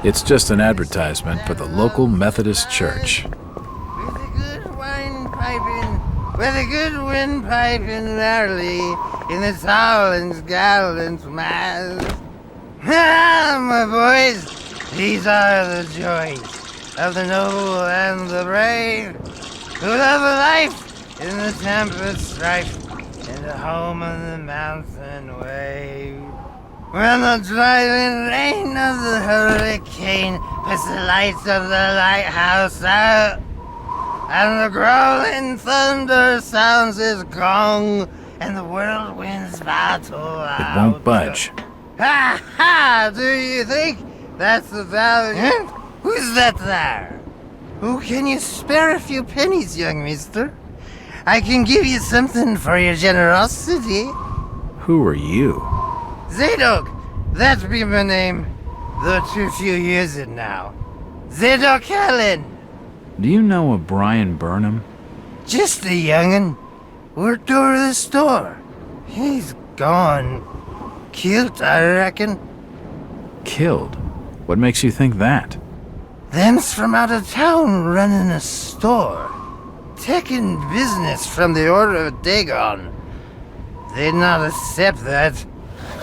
It's just an advertisement for the local Methodist church. With a good windpipe early in the towering gallant mass. Ah, my boys, these are the joys of the noble and the brave, who love a life in the tempest strife, in the home of the mountain wave. When the driving rain of the hurricane puts the lights of the lighthouse out, and the growling thunder sounds his gong, and the whirlwinds battle out. It won't budge. Ha ha! Do you think that's the valiant? Who's that there? Oh, can you spare a few pennies, young mister? I can give you something for your generosity. Who are you? Zadok, that be my name, though too few use it now. Zadok Allen. Do you know a Brian Burnham? Just a young'un. Worked over the store. He's gone. Killed, I reckon. Killed? What makes you think that? Them's from out of town running a store. Taking business from the Order of Dagon. They'd not accept that.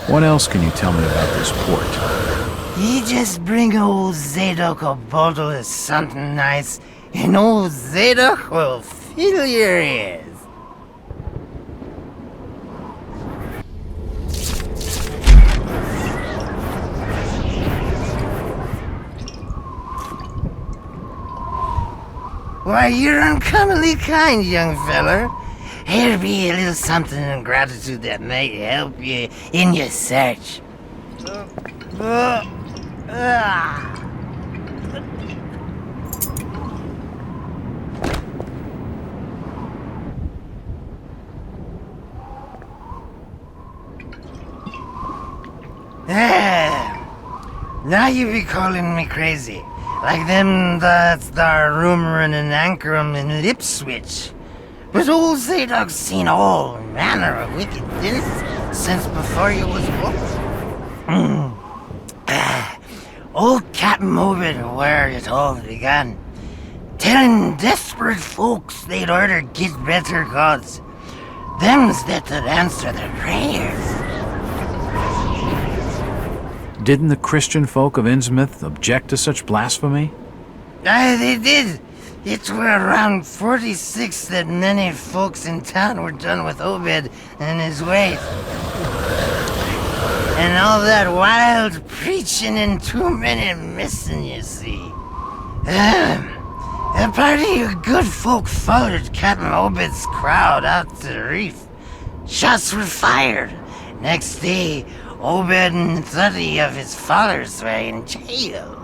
What else can you tell me about this port? You just bring old Zadok a bottle of something nice, and old Zadok will fill your ears. Why, you're uncommonly kind, young feller. Here be a little something in gratitude that might help you in your search. Now you be calling me crazy. Like them that's thar rumoring in Ankrum and Ipswich. But old Zadok's seen all manner of wicked things since before you was born. Old Captain Obed where it all began. Telling desperate folks they'd orter get better gods. Them's that would answer their prayers. Didn't the Christian folk of Innsmouth object to such blasphemy? Aye, they did. It were around 46 that many folks in town were done with Obed and his ways. And all that wild preaching and too many missing, you see. A party of good folk followed Captain Obed's crowd out to the reef. Shots were fired. Next day, Obed and 30 of his followers were in jail.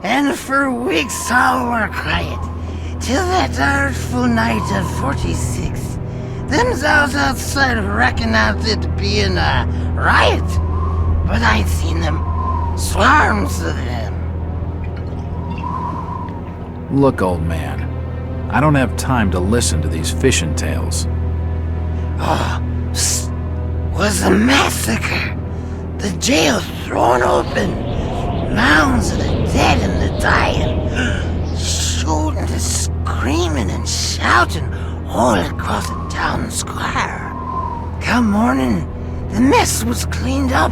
And for weeks all were quiet, till that artful night of 46. Them's out outside reckoned out it being a riot. But I'd seen them, swarms of them. Look, old man, I don't have time to listen to these fishing tales. Oh, was a massacre. The jail thrown open, mounds of the dead and the dying, shooting and screaming and shouting all across the town square. Come morning, the mess was cleaned up.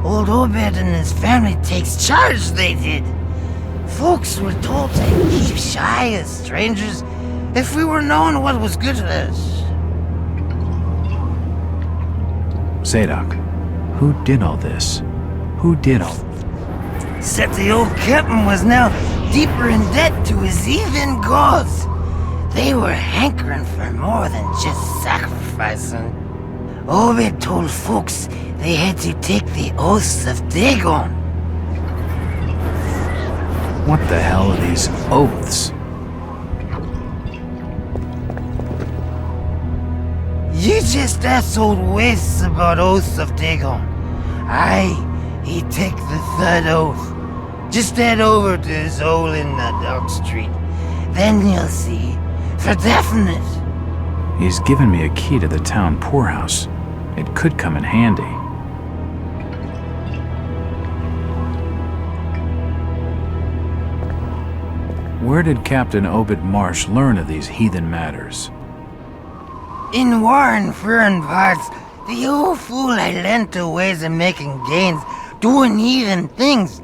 Old Obed and his family takes charge, they did. Folks were told to keep shy as strangers if we were knowing what was good to us. Zadok, who did all this? Who did all... Except the old captain was now deeper in debt to his heathen gods. They were hankering for more than just sacrificing. Obed told folks they had to take the oaths of Dagon. What the hell are these oaths? You just asked old Wes about oaths of Dagon. Aye, he take the third oath. Just head over to his hole in the Dog Street. Then you'll see, for definite. He's given me a key to the town poorhouse. It could come in handy. Where did Captain Obed Marsh learn of these heathen matters? In warring foreign parts, the old fool I lent to ways of making gains, doing heathen things.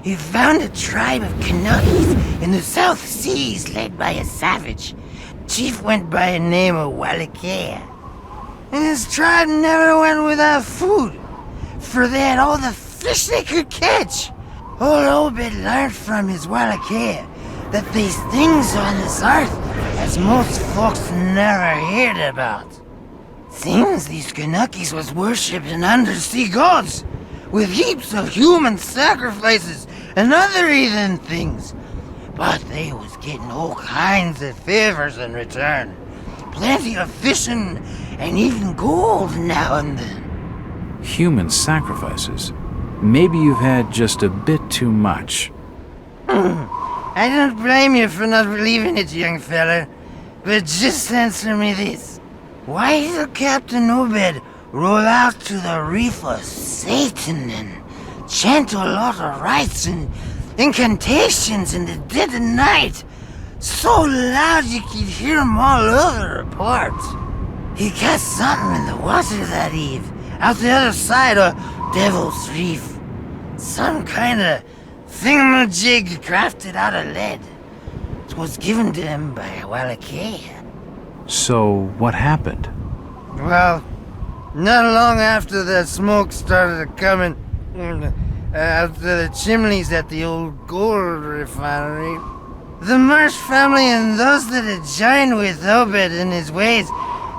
He found a tribe of Kanakis in the South Seas led by a savage. Chief went by a name of Wallachia. And his tribe never went without food, for they had all the fish they could catch. Old Obed learned from his Wallachia that these things on this earth as most folks never heard about. Seems these Kanakis was worshipping undersea gods, with heaps of human sacrifices and other heathen things. But they was getting all kinds of favors in return. Plenty of fishing and even gold now and then. Human sacrifices? Maybe you've had just a bit too much. I don't blame you for not believing it, young fella. But just answer me this. Why did Captain Obed roll out to the reef of Satan and chant a lot of rites and incantations in the dead of night, so loud you could hear 'em all over apart? He got something in the water that eve, out the other side of Devil's Reef. Some kind of thingamajig crafted out of lead. It was given to him by Wallachia. So, what happened? Well, not long after the smoke started coming out of the chimneys at the old gold refinery, the Marsh family and those that had joined with Obed in his ways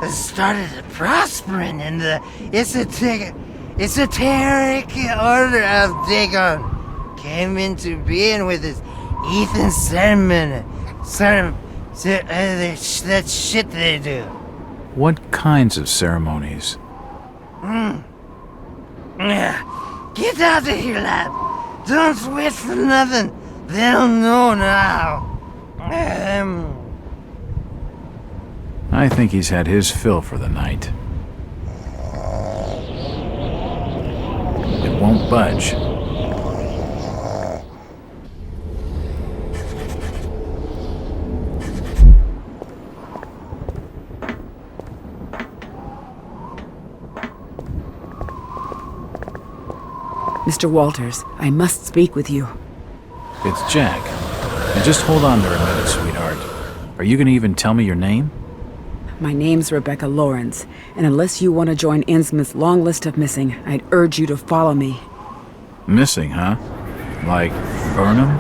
started prospering in the esoteric order of Dagon. Came into being with his heathen sermon, that shit they do. What kinds of ceremonies? Get out of here, lad. Don't wait for nothing. They'll know now. I think he's had his fill for the night. It won't budge. Mr. Walters, I must speak with you. It's Jack. Now just hold on there a minute, sweetheart. Are you gonna even tell me your name? My name's Rebecca Lawrence, and unless you want to join Innsmouth's long list of missing, I'd urge you to follow me. Missing, huh? Like Burnham?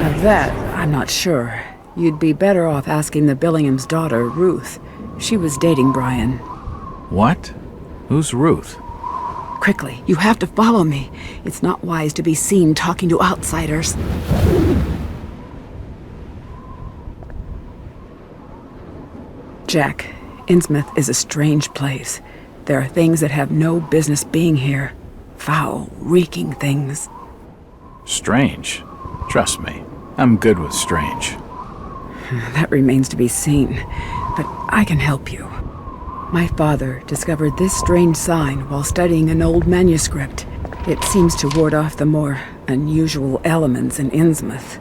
Of that, I'm not sure. You'd be better off asking the Billingham's daughter, Ruth. She was dating Brian. What? Who's Ruth? Quickly, you have to follow me. It's not wise to be seen talking to outsiders. Jack, Innsmouth is a strange place. There are things that have no business being here. Foul, reeking things. Strange? Trust me, I'm good with strange. That remains to be seen, but I can help you. My father discovered this strange sign while studying an old manuscript. It seems to ward off the more unusual elements in Innsmouth.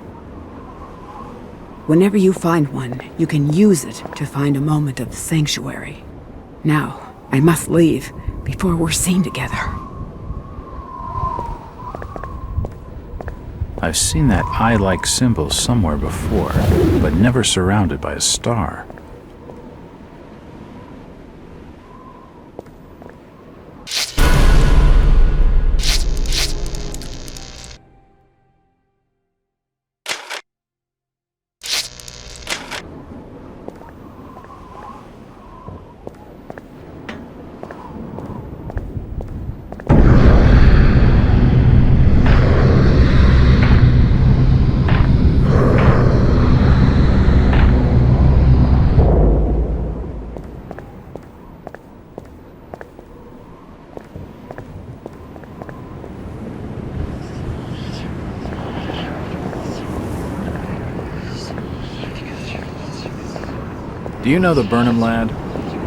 Whenever you find one, you can use it to find a moment of sanctuary. Now, I must leave before we're seen together. I've seen that eye-like symbol somewhere before, but never surrounded by a star. Do you know the Burnham lad?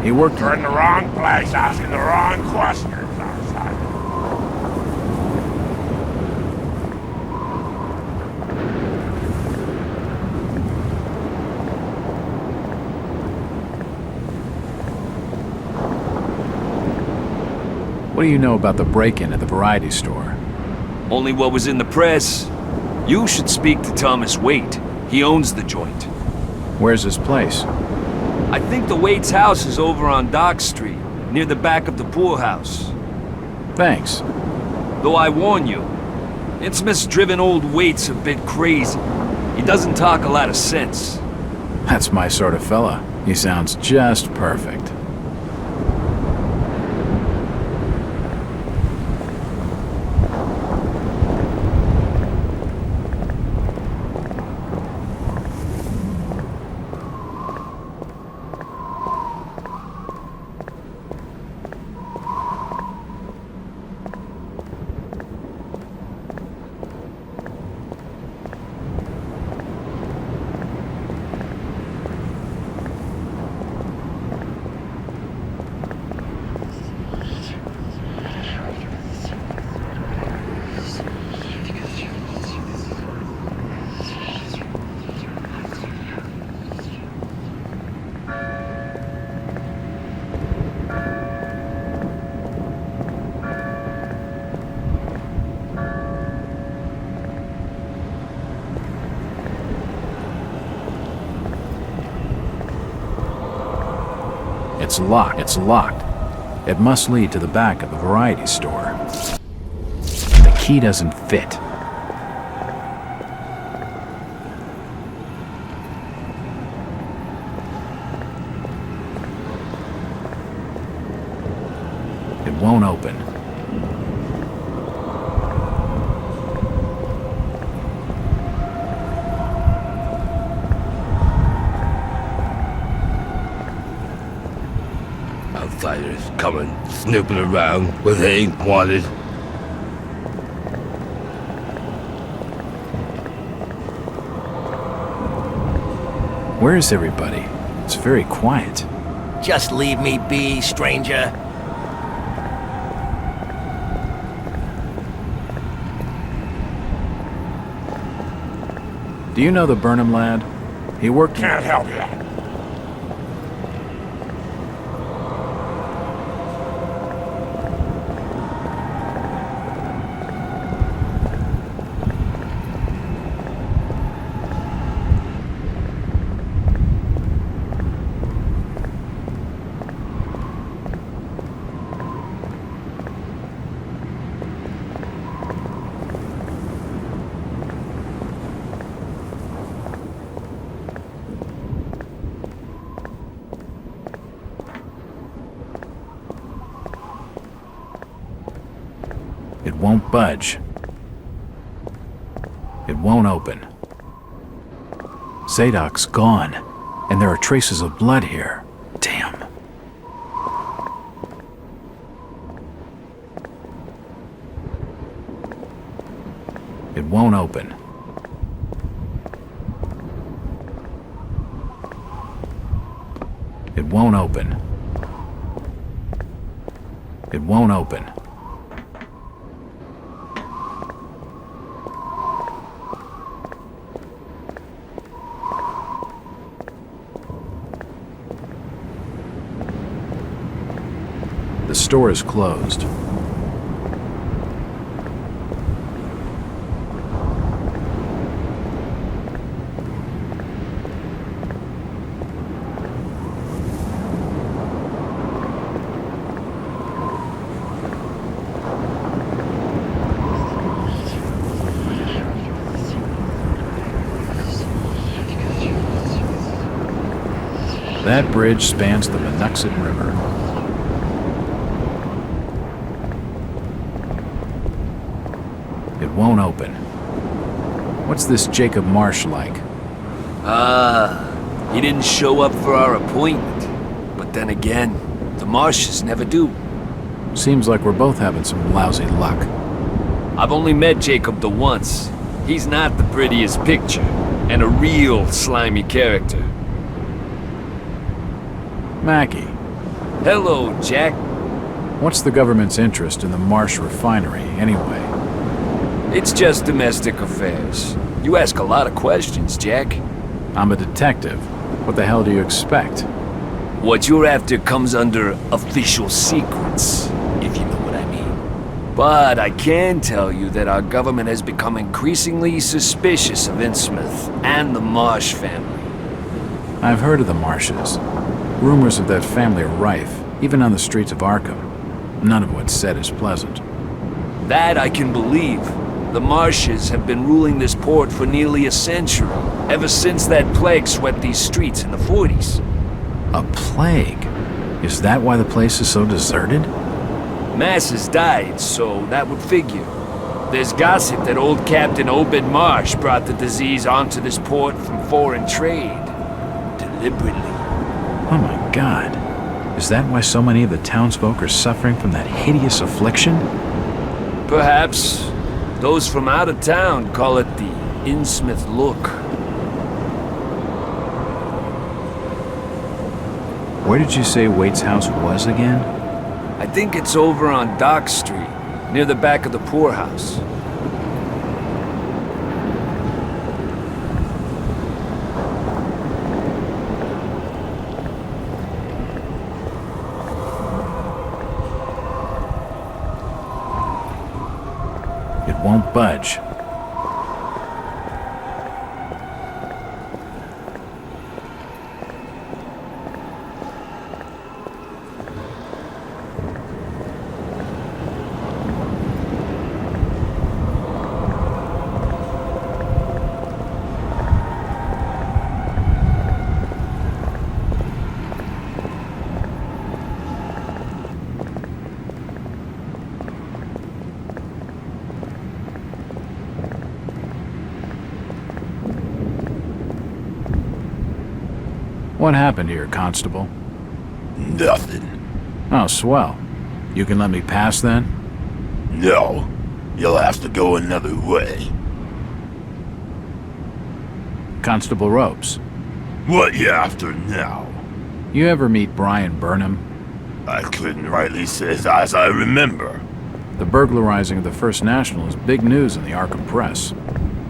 He worked... You're in the wrong place, asking the wrong questions, our son. What do you know about the break-in at the variety store? Only what was in the press. You should speak to Thomas Waite. He owns the joint. Where's this place? I think the Waite's house is over on Dock Street, near the back of the poorhouse. Thanks. Though I warn you, Intimus-driven old Waite's a bit crazy. He doesn't talk a lot of sense. That's my sort of fella. He sounds just perfect. It's locked. It's locked. It must lead to the back of the variety store. The key doesn't fit. It won't open. Outsiders coming, snooping around where they ain't wanted. Where is everybody? It's very quiet. Just leave me be, stranger. Do you know the Burnham lad? He worked... Can't help you. It won't budge. It won't open. Zadok's gone, and there are traces of blood here. Damn. It won't open. It won't open. It won't open. The store is closed. That bridge spans the Monuxet River. It won't open. What's this Jacob Marsh like? He didn't show up for our appointment. But then again, the Marshes never do. Seems like we're both having some lousy luck. I've only met Jacob the once. He's not the prettiest picture, and a real slimy character. Mackie, Hello, Jack. what's the government's interest in the Marsh refinery, anyway? It's just domestic affairs. You ask a lot of questions, Jack. I'm a detective. What the hell do you expect? What you're after comes under official secrets, if you know what I mean. But I can tell you that our government has become increasingly suspicious of Innsmouth and the Marsh family. I've heard of the Marshes. Rumors of that family are rife, even on the streets of Arkham. None of what's said is pleasant. That I can believe. The Marshes have been ruling this port for nearly a century, ever since that plague swept these streets in the 40s. A plague? Is that why the place is so deserted? Masses died, so that would figure. There's gossip that old Captain Obed Marsh brought the disease onto this port from foreign trade. Deliberately. Oh my God. Is that why so many of the townsfolk are suffering from that hideous affliction? Perhaps. Those from out of town call it the Innsmouth look. Where did you say Waite's house was again? I think it's over on Dock Street, near the back of the poorhouse. It won't budge. What happened here, Constable? Nothing. Oh, swell. You can let me pass then? No. You'll have to go another way. Constable Ropes, What you after now? you ever meet Brian Burnham? I couldn't rightly say as I remember. The burglarizing of the First National is big news in the Arkham press.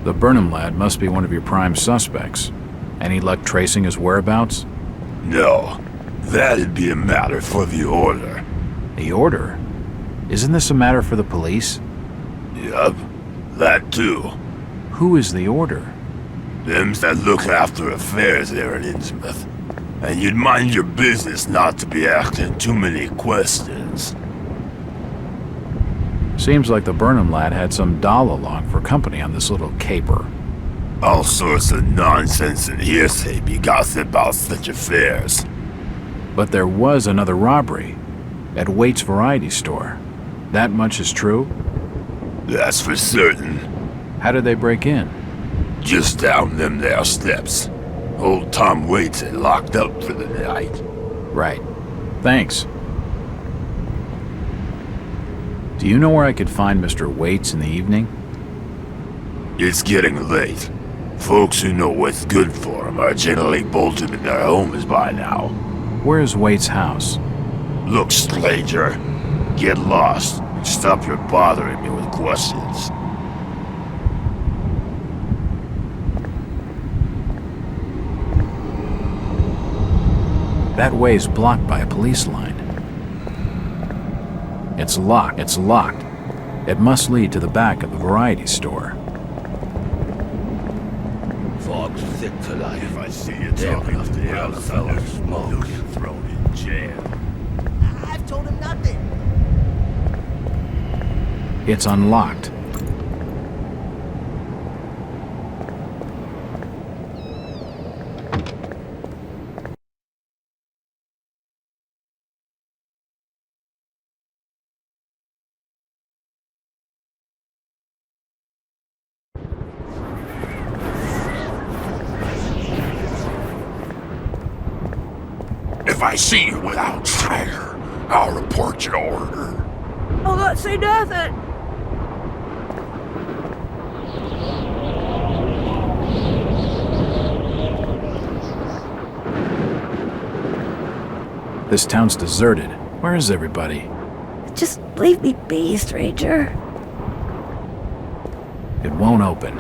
The Burnham lad must be one of your prime suspects. Any luck tracing his whereabouts? No. That'd be a matter for the Order. The Order? Isn't this a matter for the police? Yup. That too. Who is the Order? Them's that look after affairs there in Innsmouth. And you'd mind your business not to be asking too many questions. Seems like the Burnham lad had some doll along for company on this little caper. All sorts of nonsense and hearsay be gossip about such affairs. But there was another robbery at Waite's variety store. That much is true? That's for certain. How did they break in? Just down them there steps. Old Tom Waits had locked up for the night. Right. Thanks. Do you know where I could find Mr. Waits in the evening? It's getting late. Folks who know what's good for them are generally bolted in their homes by now. Where's Waite's house? Look, stranger, get lost and stop your bothering me with questions. That way's blocked by a police line. It's locked. It's locked. It must lead to the back of the variety store. Fog's sick to life. If I see you talking to the other fellow, you'll get thrown in jail. I've told him nothing. It's unlocked. If I see you without fire, I'll report you to Order. I'll not say nothing. This town's deserted. Where is everybody? Just leave me be, stranger. It won't open.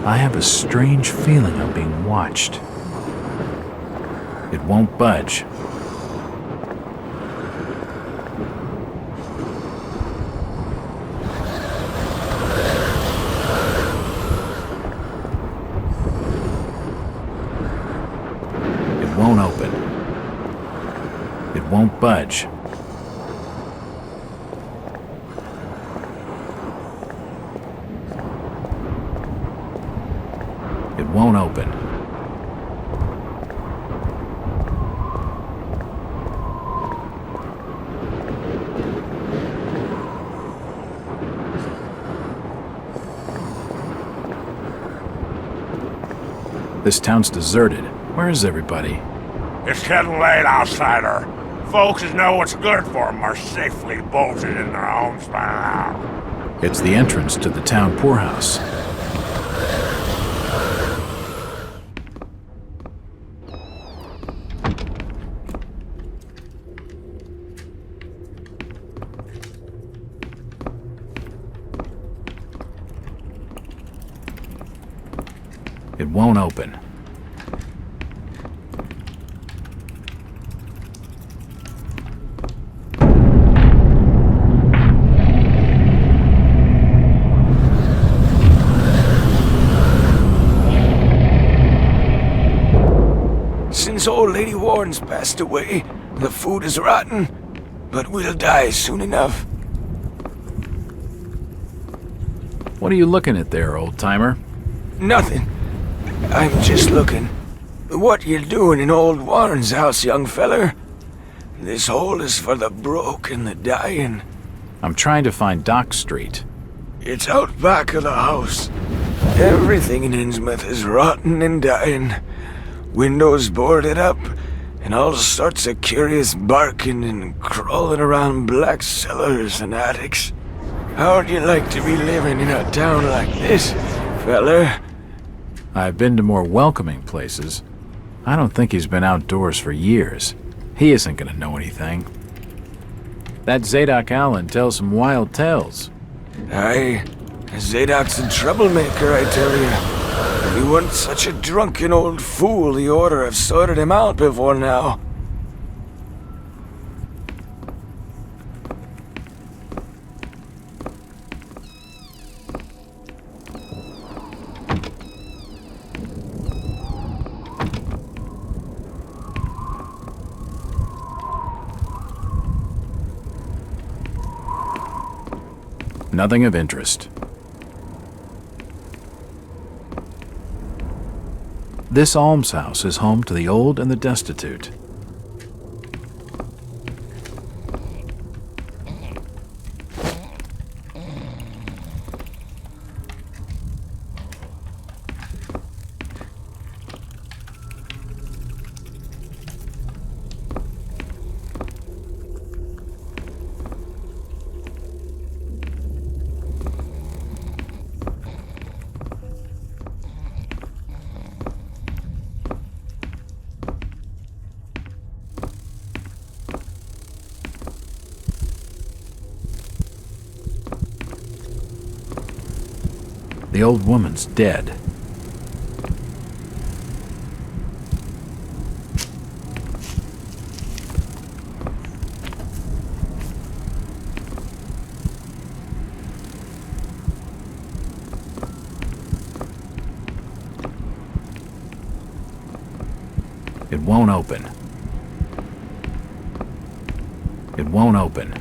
I have a strange feeling I'm being watched. It won't budge. It won't open. It won't budge. It won't open. This town's deserted. Where is everybody? It's getting late, outsider. Folks who know what's good for them are safely bolted in their homes by now. It's the entrance to the town poorhouse. It won't open. Since old Lady Warren's passed away, the food is rotten, but we'll die soon enough. What are you looking at there, old-timer? Nothing. I'm just looking. What you doing in old Warren's house, young feller? This hole is for the broke and the dying. I'm trying to find Dock Street. It's out back of the house. Everything in Innsmouth is rotten and dying. Windows boarded up, and all sorts of curious barking and crawling around black cellars and attics. How'd you like to be living in a town like this, feller? I've been to more welcoming places. I don't think he's been outdoors for years. He isn't gonna know anything. That Zadok Allen tells some wild tales. Aye, Zadok's a troublemaker, I tell you. If he weren't such a drunken old fool, he ought to have sorted him out before now. Nothing of interest. This almshouse is home to the old and the destitute. The old woman's dead. It won't open. It won't open.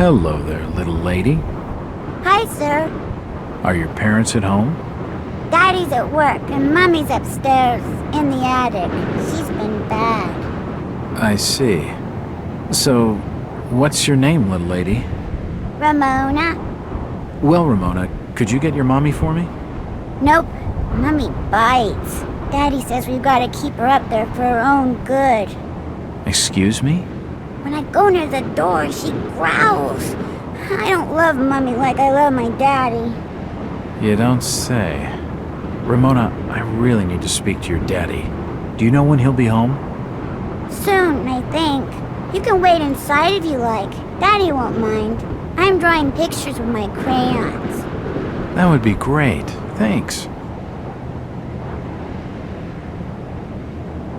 Hello there, little lady. Hi, sir. Are your parents at home? Daddy's at work and Mummy's upstairs in the attic. She's been bad. I see. So, what's your name, little lady? Ramona? Well, Ramona, could you get your mommy for me? Nope. Mummy bites. Daddy says we've got to keep her up there for her own good. Excuse me? When I go near the door, she growls. I don't love Mummy like I love my daddy. You don't say. Ramona, I really need to speak to your daddy. Do you know when he'll be home? Soon, I think. You can wait inside if you like. Daddy won't mind. I'm drawing pictures with my crayons. That would be great. Thanks.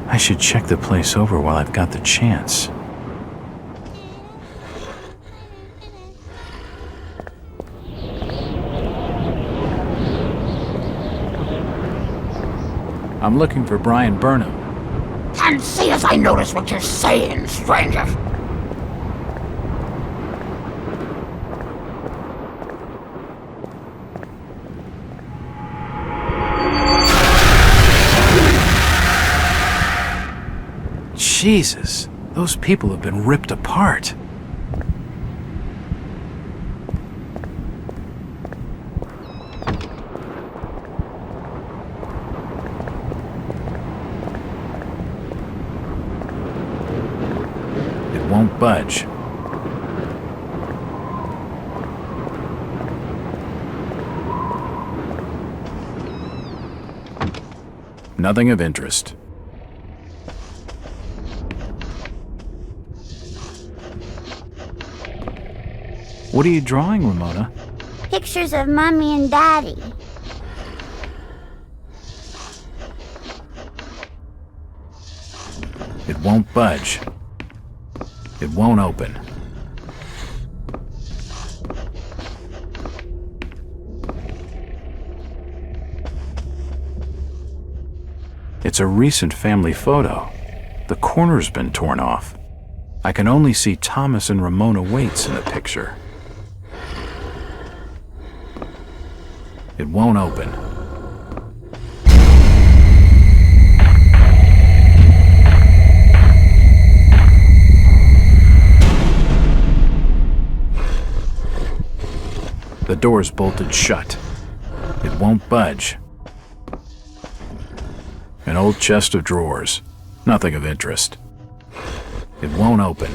I should check the place over while I've got the chance. I'm looking for Brian Burnham. Can't see as I notice what you're saying, stranger. Jesus, those people have been ripped apart. It won't budge. Nothing of interest. What are you drawing, Ramona? Pictures of Mummy and Daddy. It won't budge. It won't open. It's a recent family photo. The corner's been torn off. I can only see Thomas and Ramona Waits in the picture. It won't open. The door's bolted shut. It won't budge. An old chest of drawers. Nothing of interest. It won't open.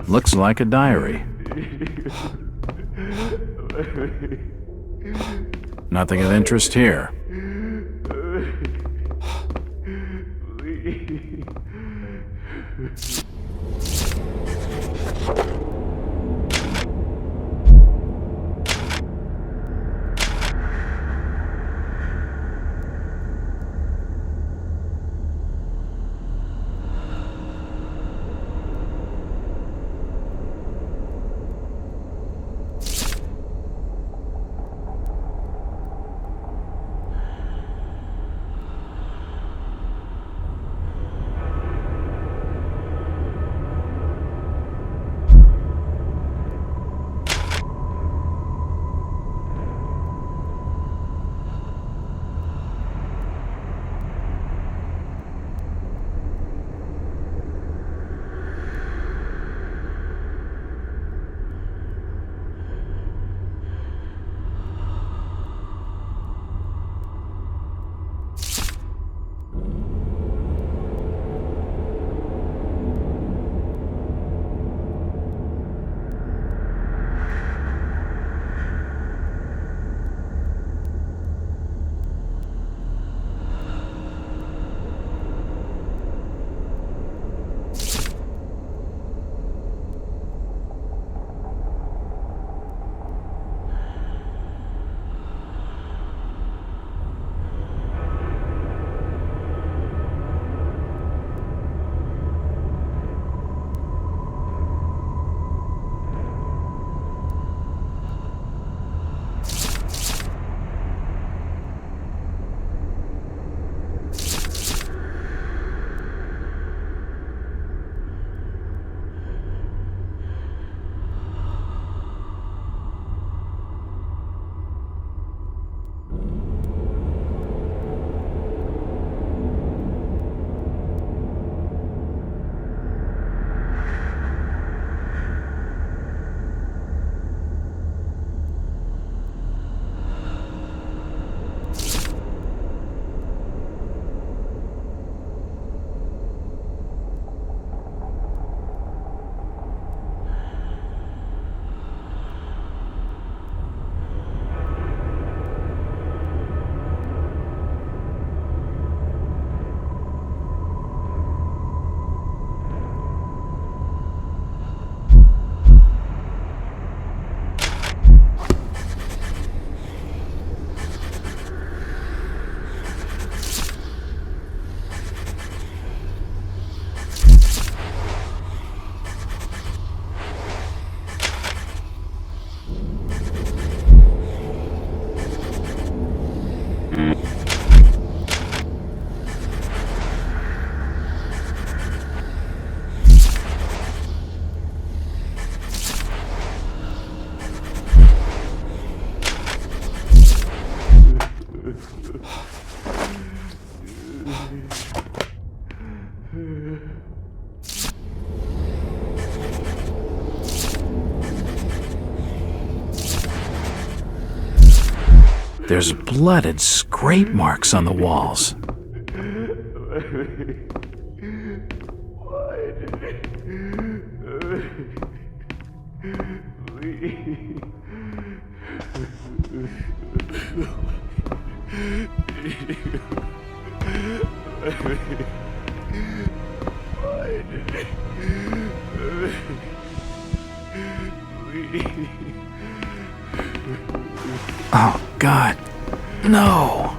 Looks like a diary. Nothing of interest here. There's blood and scrape marks on the walls. Oh, God. No.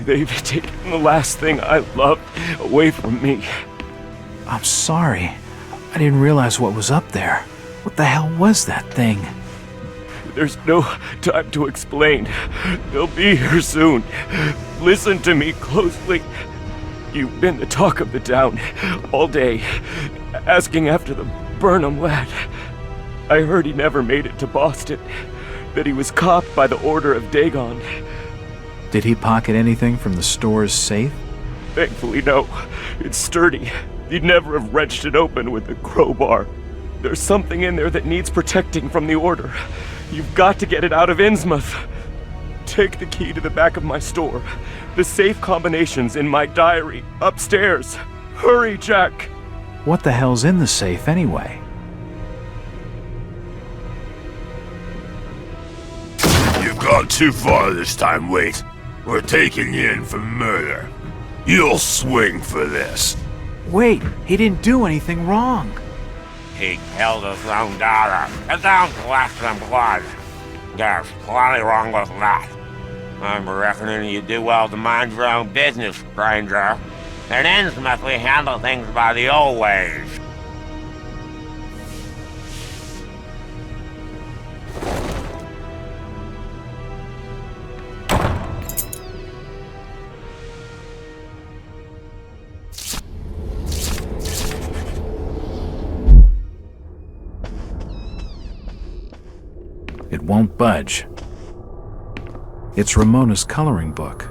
They've taken the last thing I loved away from me. I'm sorry. I didn't realize what was up there. What the hell was that thing? There's no time to explain. They'll be here soon. Listen to me closely. You've been the talk of the town all day, asking after the Burnham lad. I heard he never made it to Boston, that he was copped by the order of Dagon. Did he pocket anything from the store's safe? Thankfully, no. It's sturdy. He'd never have wrenched it open with a crowbar. There's something in there that needs protecting from the order. You've got to get it out of Innsmouth. Take the key to the back of my store. The safe combination's in my diary, upstairs. Hurry, Jack! What the hell's in the safe anyway? You've gone too far this time, Wait. We're taking you in for murder. You'll swing for this. Wait, he didn't do anything wrong. He killed his own daughter. It don't collect some blood. There's plenty wrong with that. I'm reckoning you do well to mind your own business, stranger. In Innsmouth, we handle things by the old ways. It won't budge. It's Ramona's coloring book.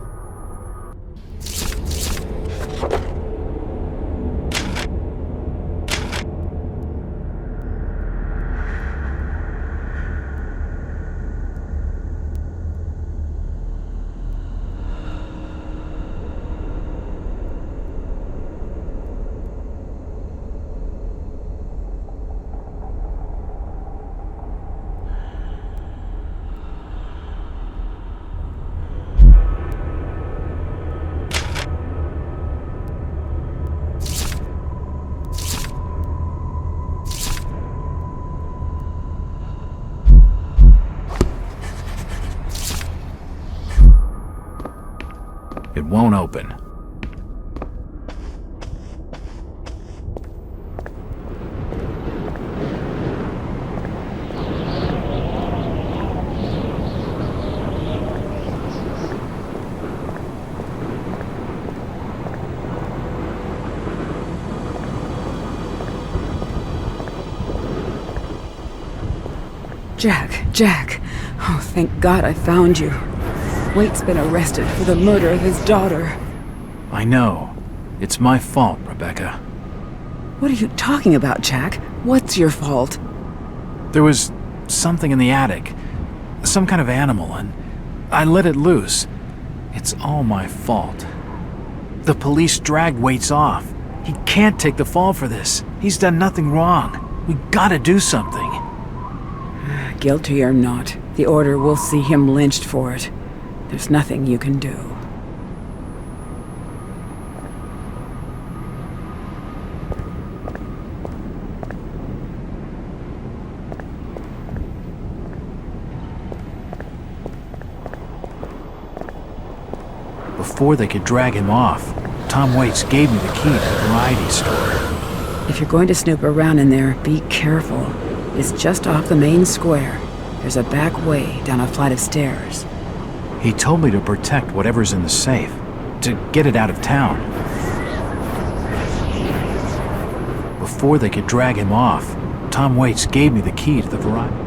It won't open. Jack. Oh, thank God I found you. Waite's been arrested for the murder of his daughter. I know. It's my fault, Rebecca. What are you talking about, Jack? What's your fault? There was something in the attic. Some kind of animal, and I let it loose. It's all my fault. The police dragged Waits off. He can't take the fall for this. He's done nothing wrong. We gotta do something. Guilty or not, the order will see him lynched for it. There's nothing you can do. Before they could drag him off, Tom Waits gave me the key to the variety store. If you're going to snoop around in there, be careful. It's just off the main square. There's a back way down a flight of stairs. He told me to protect whatever's in the safe, to get it out of town. Before they could drag him off, Tom Waits gave me the key to the variety.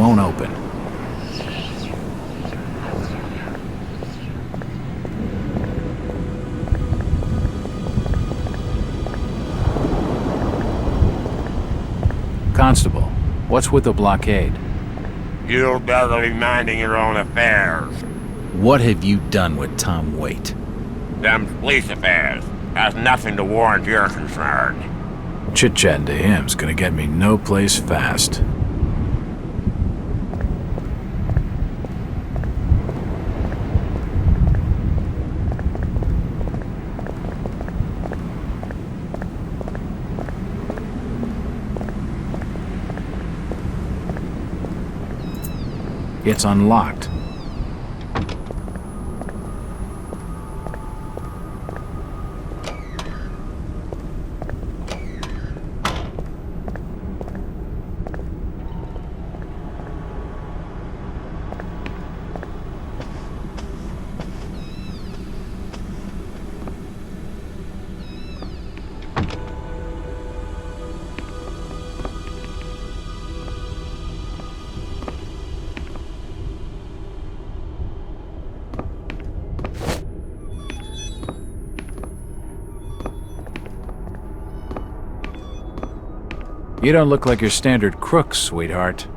won't open. Constable, what's with the blockade? You'd better be minding your own affairs. What have you done with Tom Waite? Them police affairs has nothing to warrant your concern. Chit-chatting to him's gonna get me no place fast. It's unlocked. You don't look like your standard crook, sweetheart.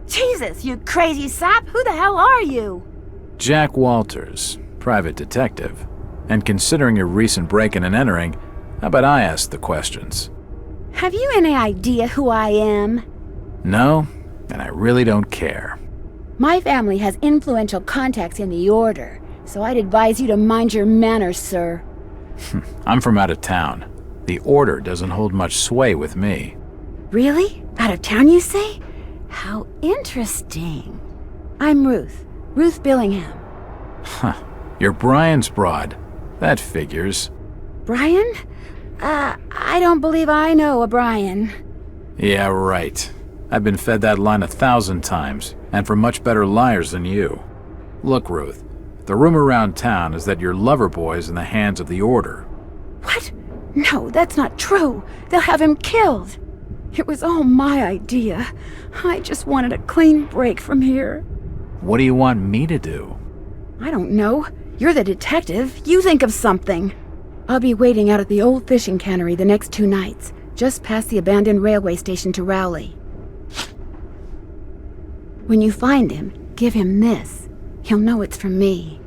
Jesus, you crazy sap! Who the hell are you? Jack Walters, private detective. And considering your recent break-in and entering, how about I ask the questions? Have you any idea who I am? No, and I really don't care. My family has influential contacts in the Order, so I'd advise you to mind your manners, sir. I'm from out of town. The Order doesn't hold much sway with me. Really? Out of town, you say? How interesting. I'm Ruth. Ruth Billingham. Huh. You're Brian's broad. That figures. Brian? I don't believe I know a Brian. Yeah, right. I've been fed that line 1,000 times, and from much better liars than you. Look, Ruth, the rumor around town is that your lover boy's in the hands of the Order. What? No, that's not true. They'll have him killed. It was all my idea. I just wanted a clean break from here. What do you want me to do? I don't know. You're the detective. You think of something. I'll be waiting out at the old fishing cannery the next 2 nights, just past the abandoned railway station to Rowley. When you find him, give him this. He'll know it's from me.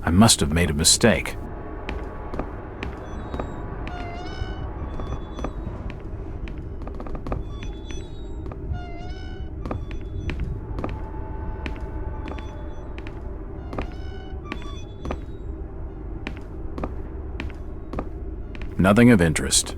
I must have made a mistake. Nothing of interest.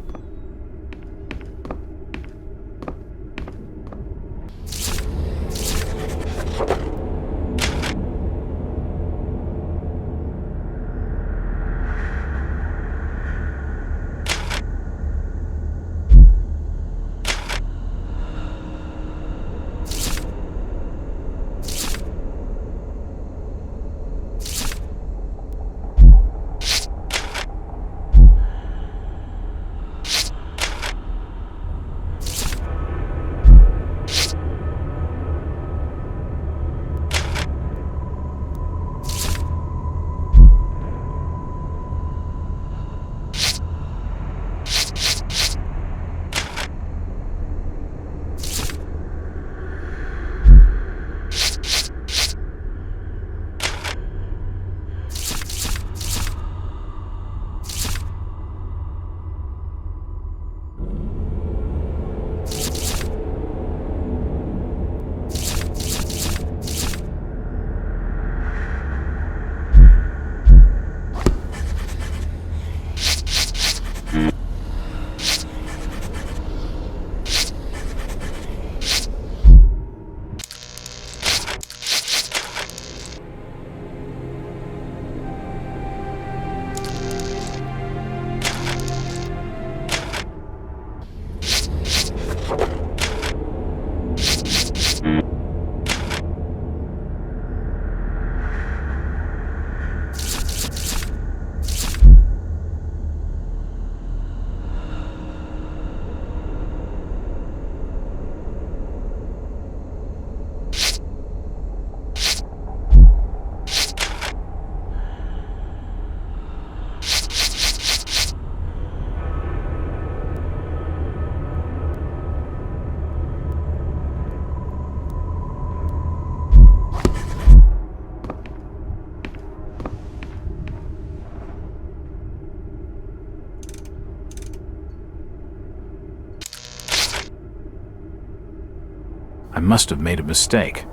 I must have made a mistake.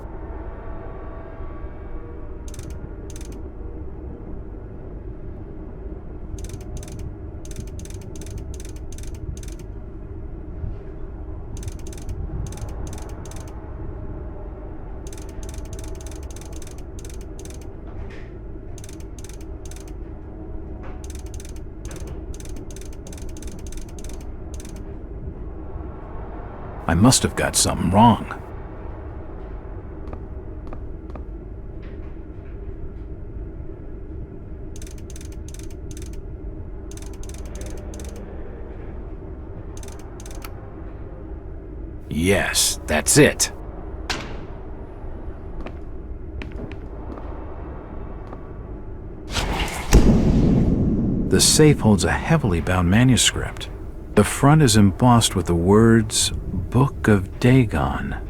I must have got something wrong. Yes, that's it. The safe holds a heavily bound manuscript. The front is embossed with the words Book of Dagon.